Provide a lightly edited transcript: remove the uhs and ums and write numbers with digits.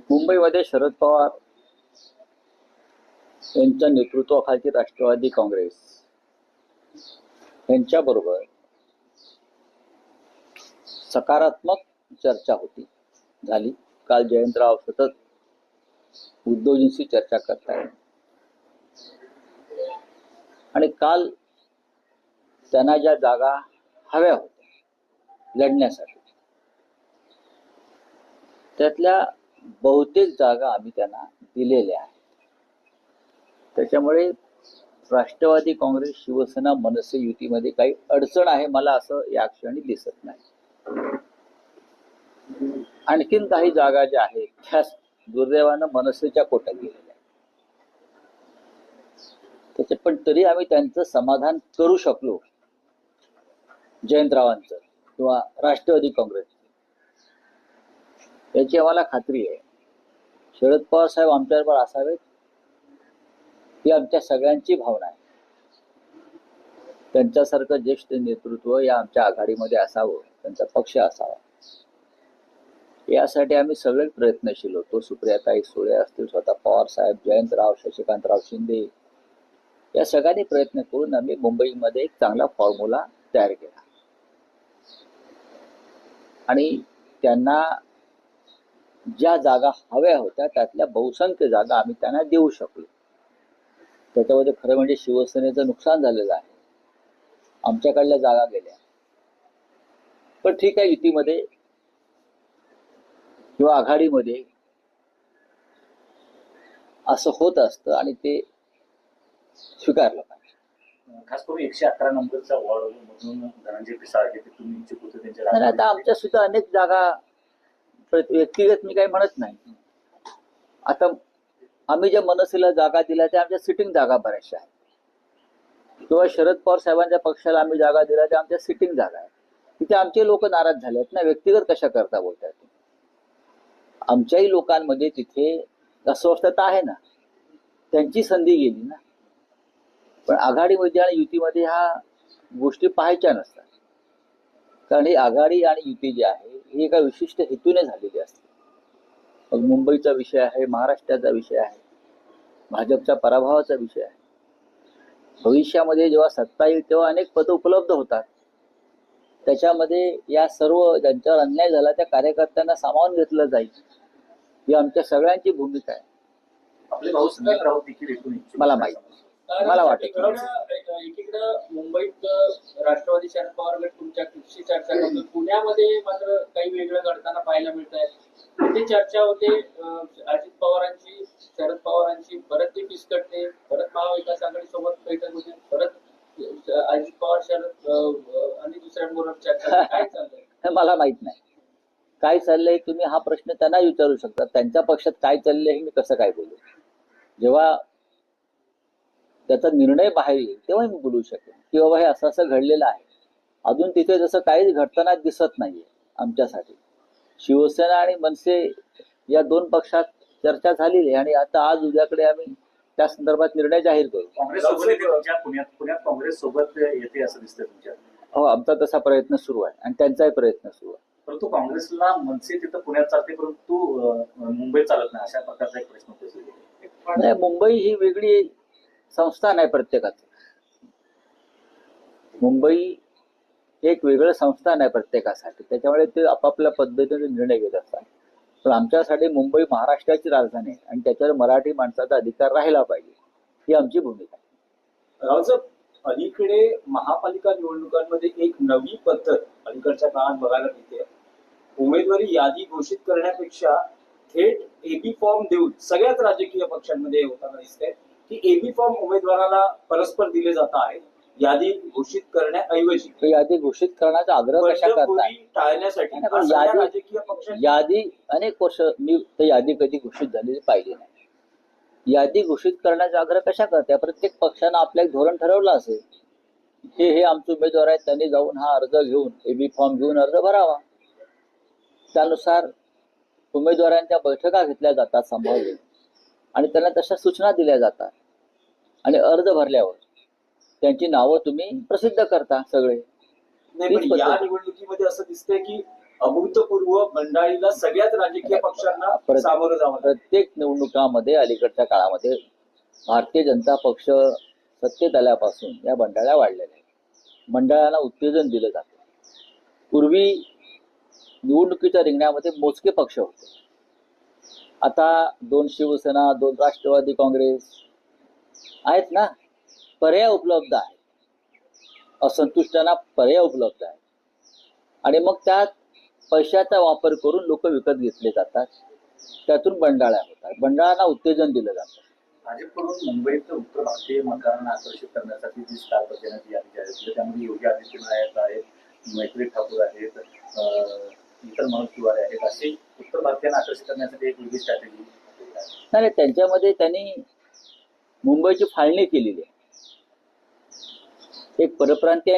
मुंबईमध्ये शरद पवार यांच्या नेतृत्वाखाली राष्ट्रवादी काँग्रेस यांच्याबरोबर सकारात्मक चर्चा झाली. काल जयंतराव सतत उद्धवजींशी चर्चा करतायत आणि काल त्यांना ज्या जागा हव्या होत्या लढण्यासाठी त्यातल्या बहुतेक जागा आम्ही त्यांना दिलेल्या आहेत. त्याच्यामुळे राष्ट्रवादी काँग्रेस, शिवसेना, मनसे युतीमध्ये काही अडचण आहे मला असं या क्षणी दिसत नाही. आणखीन काही जागा ज्या आहेत त्या दुर्दैवानं मनसेच्या कोट्यात गेलेल्या आहेत. पण तरी आम्ही त्यांचं समाधान करू शकलो, जयंतरावांचं किंवा राष्ट्रवादी काँग्रेस, याची आम्हाला खात्री आहे. शरद पवार साहेब आमच्याबरोबर असावेत ही आमच्या सगळ्यांची भावना आहे. त्यांच्यासारखं ज्येष्ठ नेतृत्व या आमच्या आघाडीमध्ये असावं, त्यांचा पक्ष असावा, यासाठी आम्ही सगळे प्रयत्नशील होतो. सुप्रियाताई सुळे असतील, स्वतः पवार साहेब, जयंतराव, शशिकांतराव शिंदे, या सगळ्यांनी प्रयत्न करून आम्ही मुंबईमध्ये एक चांगला फॉर्म्युला तयार केला आणि त्यांना ज्या जागा हव्या होत्या त्यातल्या बहुसंख्य जागा आम्ही त्यांना देऊ शकलो. त्याच्यामध्ये खरं म्हणजे शिवसेनेचं नुकसान झालेलं आहे, आमच्याकडल्या जागा गेल्या. पण ठीक आहे, युतीमध्ये किंवा आघाडीमध्ये असं होत असतं आणि ते स्वीकारलं पाहिजे. खास करून 111 नंबरचा वॉर्ड मधून धनंजय पिसाळ हे तुम्ही इच्छुक होते त्यांच्या. आता आमच्या सुद्धा अनेक जागा व्यक्तिगत मी काही म्हणत नाही. आता आम्ही ज्या मनसेला जागा दिल्या त्या आमच्या सिटिंग जागा बऱ्याचशा आहेत, किंवा शरद पवार साहेबांच्या पक्षाला आम्ही जागा दिल्या त्या आमच्या सिटिंग जागा आहेत. तिथे आमचे लोक नाराज झाले आहेत ना. व्यक्तिगत कशा करता बोलताय तुम्ही? आमच्याही लोकांमध्ये तिथे अस्वस्थता आहे ना, त्यांची संधी गेली ना. पण आघाडीमध्ये आणि युतीमध्ये ह्या गोष्टी पाहायच्या नसतात, कारण ही आघाडी आणि युती जी आहे ही एका विशिष्ट हेतूने झालेली असते. मग मुंबईचा विषय आहे, महाराष्ट्राचा विषय आहे, भाजपच्या पराभवाचा विषय आहे. भविष्यामध्ये जेव्हा सत्ता येईल तेव्हा अनेक पदं उपलब्ध होतात. त्याच्यामध्ये या सर्व ज्यांच्यावर अन्याय झाला त्या कार्यकर्त्यांना सामावून घेतलं जाईल, ही आमच्या सगळ्यांची भूमिका आहे. आपले भाऊसाहेब राऊत देखील येथून मला माहिती, मला वाटतं एकीकडे मुंबईत राष्ट्रवादी शरद पवार गट तुमच्याशी चर्चा करतो, पुण्यामध्ये मात्र काही वेगळं घडताना पाहायला मिळत आहे. तिथे चर्चा होते अजित पवारांची, शरद पवारांची, परत ती फिसकटते, परत महाविकास आघाडी सोबत बैठक होते, परत अजित पवार, शरद आणि दुसऱ्यांबरोबर चर्चा. काय चाललंय मला माहित नाही काय चाललंय. तुम्ही हा प्रश्न त्यांना विचारू शकता. त्यांच्या पक्षात काय चाललंय हे मी कसं काय बोलू? जेव्हा त्याचा निर्णय बाहेर येईल तेव्हा मी बोलू शकेन की बाबा हे असं असं घडलेलं आहे. अजून तिथे जसं काहीच घडताना दिसत नाहीये आमच्यासाठी. शिवसेना आणि मनसे या दोन पक्षात चर्चा झालेली आहे आणि आता आज उद्याकडे आम्ही त्या संदर्भात निर्णय जाहीर करू. काँग्रेस पुण्यात काँग्रेस सोबत येते असं दिसतंय तुमच्या? हो, आमचा तसा प्रयत्न सुरू आहे आणि त्यांचाही प्रयत्न सुरू आहे. परंतु काँग्रेसला मनसे तिथं पुण्यात चालते परंतु मुंबईत चालत नाही, अशा प्रकारचा एक प्रश्न होतो. नाही, मुंबई ही वेगळी संस्थान आहे प्रत्येकाचं. मुंबई एक वेगळं संस्थान आहे प्रत्येकासाठी, त्याच्यामुळे ते आपापल्या पद्धतीने निर्णय घेत असतात. पण आमच्यासाठी मुंबई महाराष्ट्राची राजधानी आहे आणि त्याच्यावर मराठी माणसाचा अधिकार राहिला पाहिजे, ही आमची भूमिका आहे. रावसाहेब, अलीकडे महापालिका निवडणुकांमध्ये एक नवी पद्धत अलीकडच्या काळात बघायला मिळते. उमेदवारी यादी घोषित करण्यापेक्षा थेट एबी फॉर्म देऊन सगळ्याच राजकीय पक्षांमध्ये होताना दिसतंय की एबी फॉर्म उमेदवाराला परस्पर दिले जात आहे यादी घोषित करण्याऐवजी. यादी घोषित करण्याचा आग्रह कशा करताय? टाळण्यासाठी राजकीय पक्ष यादी अनेक वर्ष मी यादी कधी घोषित झालेली पाहिली नाही. यादी घोषित करण्याचा आग्रह कशा करताय? प्रत्येक पक्षानं आपलं एक धोरण ठरवलं असेल, हे आमचे उमेदवार आहेत, त्यांनी जाऊन हा अर्ज घेऊन एबी फॉर्म घेऊन अर्ज भरावा. त्यानुसार उमेदवारांच्या बैठका घेतल्या जातात संभाव्य आणि त्यांना तशा सूचना दिल्या जातात आणि अर्ज भरल्यावर त्यांची नावं तुम्ही प्रसिद्ध करता सगळे. नाही, पण या निवडणुकीमध्ये असं दिसतंय की अभूतपूर्व बंडाळीला सगळ्याच राजकीय पक्षांना सामोरं जावं लागलं. प्रत्येक निवडणुकामध्ये अलीकडच्या काळामध्ये भारतीय जनता पक्ष सत्तेत आल्यापासून या बंडाळ्या वाढलेल्या आहेत. मंडळाला उत्तेजन दिलं जातं. पूर्वी निवडणुकीच्या रिंगणामध्ये मोजके पक्ष होते. आता 2 शिवसेना, 2 राष्ट्रवादी काँग्रेस आहेत ना, पर्याय उपलब्ध आहेत. असंतुष्टांना पर्याय उपलब्ध आहे आणि मग त्यात पैशाचा वापर करून लोक विकत घेतले जातात. त्यातून बंडाळ्या होतात. बंडाळांना उत्तेजन दिलं जातं. भाजपकडून मुंबईत उत्तर भारतीय मतदारांना आकर्षित करण्यासाठी जी स्टार प्रचाराची यादी जाहीर केली त्यामध्ये योगी आदित्यनाथ आहेत, मैत्री ठाकूर आहेत, इतर मनोज तिवारी आहेत, अशी उत्तर भारतीयांना आकर्षित करण्यासाठी एक वेगळी स्ट्रॅटेजी नाही, त्यांच्यामध्ये त्यांनी मुंबईची फाळणी केलेली आहे. एक परप्रांतीय